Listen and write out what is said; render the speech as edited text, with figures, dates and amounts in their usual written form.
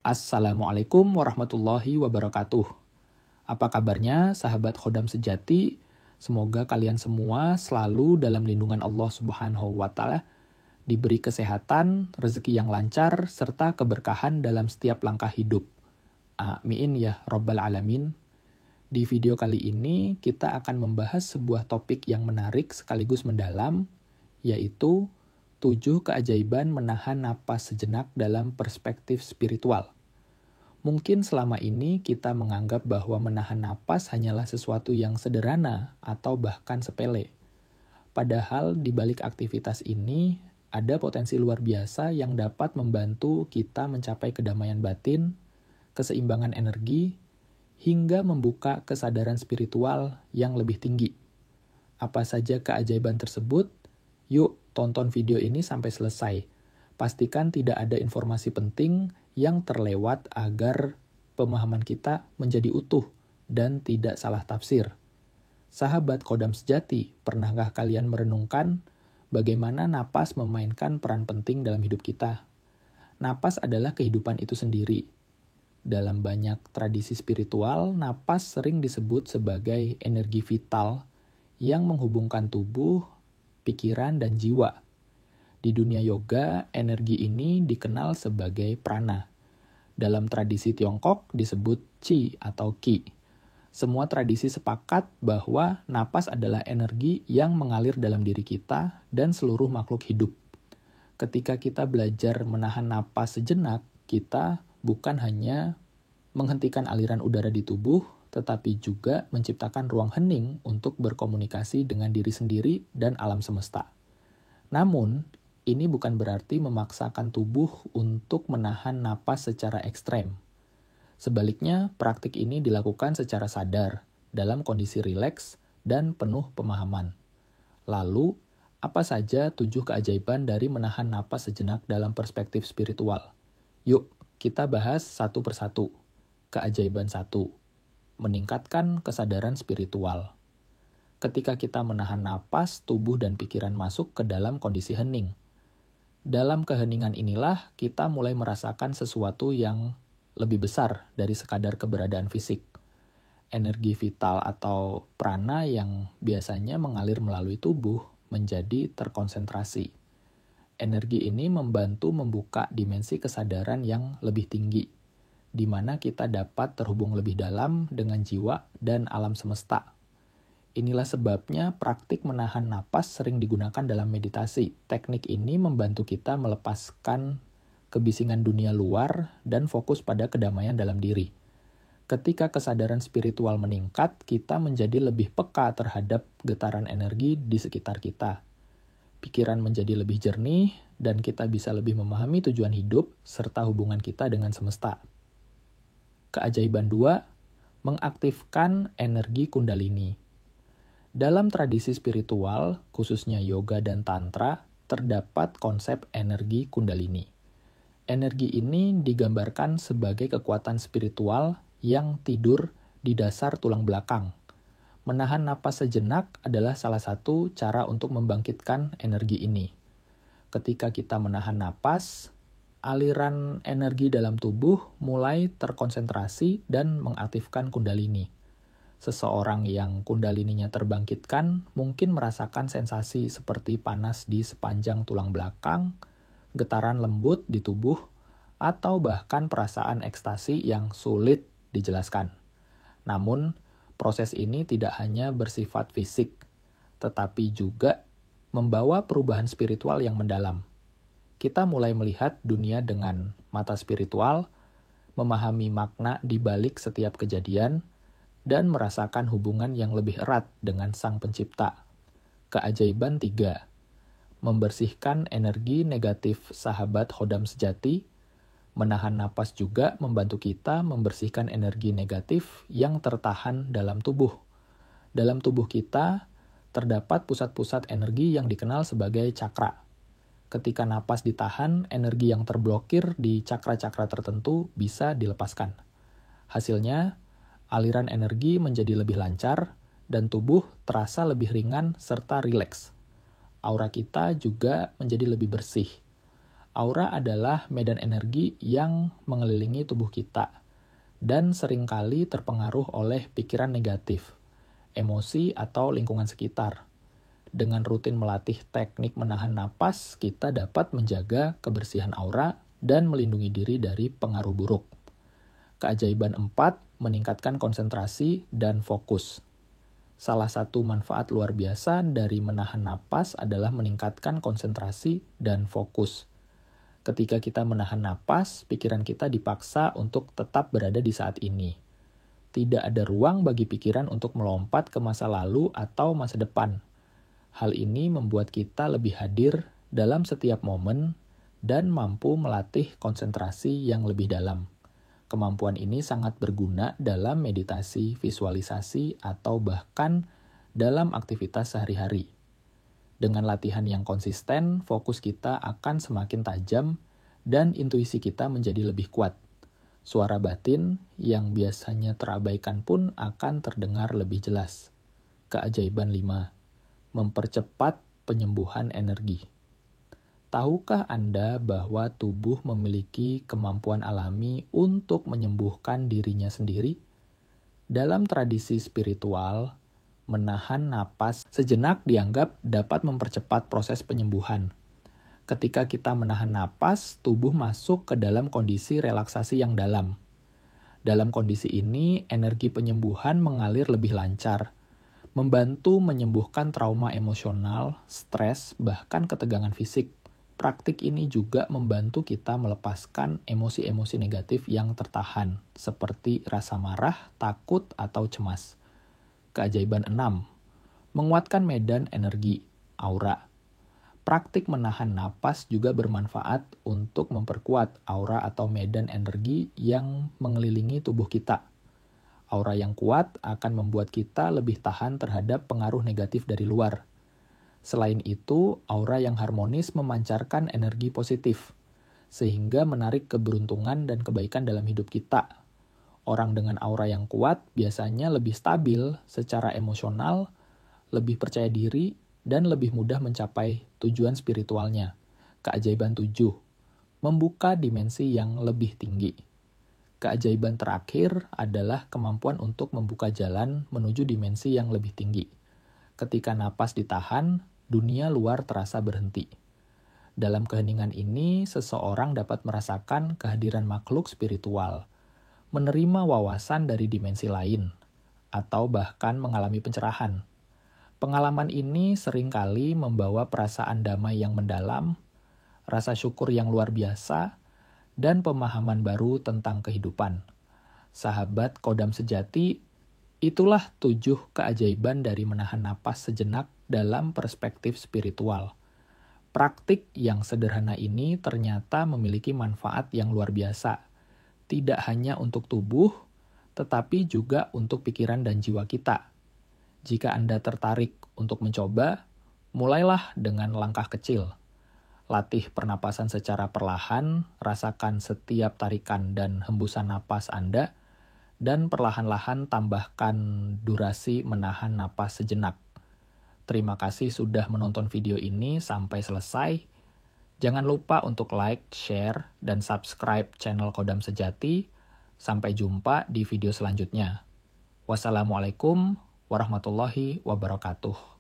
Assalamualaikum warahmatullahi wabarakatuh. Apa kabarnya sahabat Khodam sejati? Semoga kalian semua selalu dalam lindungan Allah Subhanahu wa taala, diberi kesehatan, rezeki yang lancar, serta keberkahan dalam setiap langkah hidup. Amin ya rabbal alamin. Di video kali ini kita akan membahas sebuah topik yang menarik sekaligus mendalam, yaitu 7 keajaiban menahan napas sejenak dalam perspektif spiritual. Mungkin selama ini kita menganggap bahwa menahan napas hanyalah sesuatu yang sederhana atau bahkan sepele. Padahal di balik aktivitas ini ada potensi luar biasa yang dapat membantu kita mencapai kedamaian batin, keseimbangan energi, hingga membuka kesadaran spiritual yang lebih tinggi. Apa saja keajaiban tersebut? Yuk tonton video ini sampai selesai. Pastikan tidak ada informasi penting yang terlewat agar pemahaman kita menjadi utuh dan tidak salah tafsir. Sahabat Khodam sejati, pernahkah kalian merenungkan bagaimana napas memainkan peran penting dalam hidup kita? Napas adalah kehidupan itu sendiri. Dalam banyak tradisi spiritual, napas sering disebut sebagai energi vital yang menghubungkan tubuh, pikiran, dan jiwa. Di dunia yoga, energi ini dikenal sebagai prana. Dalam tradisi Tiongkok disebut qi atau qi. Semua tradisi sepakat bahwa napas adalah energi yang mengalir dalam diri kita dan seluruh makhluk hidup. Ketika kita belajar menahan napas sejenak, kita bukan hanya menghentikan aliran udara di tubuh, tetapi juga menciptakan ruang hening untuk berkomunikasi dengan diri sendiri dan alam semesta. Namun, ini bukan berarti memaksakan tubuh untuk menahan napas secara ekstrem. Sebaliknya, praktik ini dilakukan secara sadar, dalam kondisi rileks dan penuh pemahaman. Lalu, apa saja 7 keajaiban dari menahan napas sejenak dalam perspektif spiritual? Yuk, kita bahas satu persatu. Keajaiban 1. Meningkatkan kesadaran spiritual. Ketika kita menahan napas, tubuh dan pikiran masuk ke dalam kondisi hening. Dalam keheningan inilah kita mulai merasakan sesuatu yang lebih besar dari sekadar keberadaan fisik. Energi vital atau prana yang biasanya mengalir melalui tubuh menjadi terkonsentrasi. Energi ini membantu membuka dimensi kesadaran yang lebih tinggi, di mana kita dapat terhubung lebih dalam dengan jiwa dan alam semesta. Inilah sebabnya praktik menahan napas sering digunakan dalam meditasi. Teknik ini membantu kita melepaskan kebisingan dunia luar dan fokus pada kedamaian dalam diri. Ketika kesadaran spiritual meningkat, kita menjadi lebih peka terhadap getaran energi di sekitar kita. Pikiran menjadi lebih jernih, dan kita bisa lebih memahami tujuan hidup serta hubungan kita dengan semesta. Keajaiban 2, mengaktifkan energi kundalini. Dalam tradisi spiritual, khususnya yoga dan tantra, terdapat konsep energi kundalini. Energi ini digambarkan sebagai kekuatan spiritual yang tidur di dasar tulang belakang. Menahan napas sejenak adalah salah satu cara untuk membangkitkan energi ini. Ketika kita menahan napas, aliran energi dalam tubuh mulai terkonsentrasi dan mengaktifkan kundalini. Seseorang yang kundalininya terbangkitkan mungkin merasakan sensasi seperti panas di sepanjang tulang belakang, getaran lembut di tubuh, atau bahkan perasaan ekstasi yang sulit dijelaskan. Namun, proses ini tidak hanya bersifat fisik, tetapi juga membawa perubahan spiritual yang mendalam. Kita mulai melihat dunia dengan mata spiritual, memahami makna di balik setiap kejadian, dan merasakan hubungan yang lebih erat dengan Sang Pencipta. Keajaiban 3. Membersihkan energi negatif sahabat Khodam sejati. Menahan napas juga membantu kita membersihkan energi negatif yang tertahan dalam tubuh. Dalam tubuh kita, terdapat pusat-pusat energi yang dikenal sebagai cakra. Ketika napas ditahan, energi yang terblokir di cakra-cakra tertentu bisa dilepaskan. Hasilnya, aliran energi menjadi lebih lancar, dan tubuh terasa lebih ringan serta rileks. Aura kita juga menjadi lebih bersih. Aura adalah medan energi yang mengelilingi tubuh kita dan seringkali terpengaruh oleh pikiran negatif, emosi, atau lingkungan sekitar. Dengan rutin melatih teknik menahan napas, kita dapat menjaga kebersihan aura dan melindungi diri dari pengaruh buruk. Keajaiban 4, meningkatkan konsentrasi dan fokus. Salah satu manfaat luar biasa dari menahan napas adalah meningkatkan konsentrasi dan fokus. Ketika kita menahan napas, pikiran kita dipaksa untuk tetap berada di saat ini. Tidak ada ruang bagi pikiran untuk melompat ke masa lalu atau masa depan. Hal ini membuat kita lebih hadir dalam setiap momen dan mampu melatih konsentrasi yang lebih dalam. Kemampuan ini sangat berguna dalam meditasi, visualisasi, atau bahkan dalam aktivitas sehari-hari. Dengan latihan yang konsisten, fokus kita akan semakin tajam dan intuisi kita menjadi lebih kuat. Suara batin yang biasanya terabaikan pun akan terdengar lebih jelas. Keajaiban 5. Mempercepat penyembuhan energi. Tahukah Anda bahwa tubuh memiliki kemampuan alami untuk menyembuhkan dirinya sendiri? Dalam tradisi spiritual, menahan napas sejenak dianggap dapat mempercepat proses penyembuhan. Ketika kita menahan napas, tubuh masuk ke dalam kondisi relaksasi yang dalam. Dalam kondisi ini, energi penyembuhan mengalir lebih lancar, membantu menyembuhkan trauma emosional, stres, bahkan ketegangan fisik. Praktik ini juga membantu kita melepaskan emosi-emosi negatif yang tertahan, seperti rasa marah, takut, atau cemas. Keajaiban 6. Menguatkan medan energi, aura. Praktik menahan napas juga bermanfaat untuk memperkuat aura atau medan energi yang mengelilingi tubuh kita. Aura yang kuat akan membuat kita lebih tahan terhadap pengaruh negatif dari luar. Selain itu, aura yang harmonis memancarkan energi positif, sehingga menarik keberuntungan dan kebaikan dalam hidup kita. Orang dengan aura yang kuat biasanya lebih stabil secara emosional, lebih percaya diri, dan lebih mudah mencapai tujuan spiritualnya. Keajaiban 7. Membuka dimensi yang lebih tinggi. Keajaiban terakhir adalah kemampuan untuk membuka jalan menuju dimensi yang lebih tinggi. Ketika napas ditahan, dunia luar terasa berhenti. Dalam keheningan ini, seseorang dapat merasakan kehadiran makhluk spiritual, menerima wawasan dari dimensi lain, atau bahkan mengalami pencerahan. Pengalaman ini seringkali membawa perasaan damai yang mendalam, rasa syukur yang luar biasa, dan pemahaman baru tentang kehidupan. Sahabat Kodam sejati, itulah 7 keajaiban dari menahan napas sejenak dalam perspektif spiritual. Praktik yang sederhana ini ternyata memiliki manfaat yang luar biasa, tidak hanya untuk tubuh, tetapi juga untuk pikiran dan jiwa kita. Jika Anda tertarik untuk mencoba, mulailah dengan langkah kecil. Latih pernapasan secara perlahan, rasakan setiap tarikan dan hembusan napas Anda, dan perlahan-lahan tambahkan durasi menahan napas sejenak. Terima kasih sudah menonton video ini sampai selesai. Jangan lupa untuk like, share, dan subscribe channel Kodam Sejati. Sampai jumpa di video selanjutnya. Wassalamualaikum warahmatullahi wabarakatuh.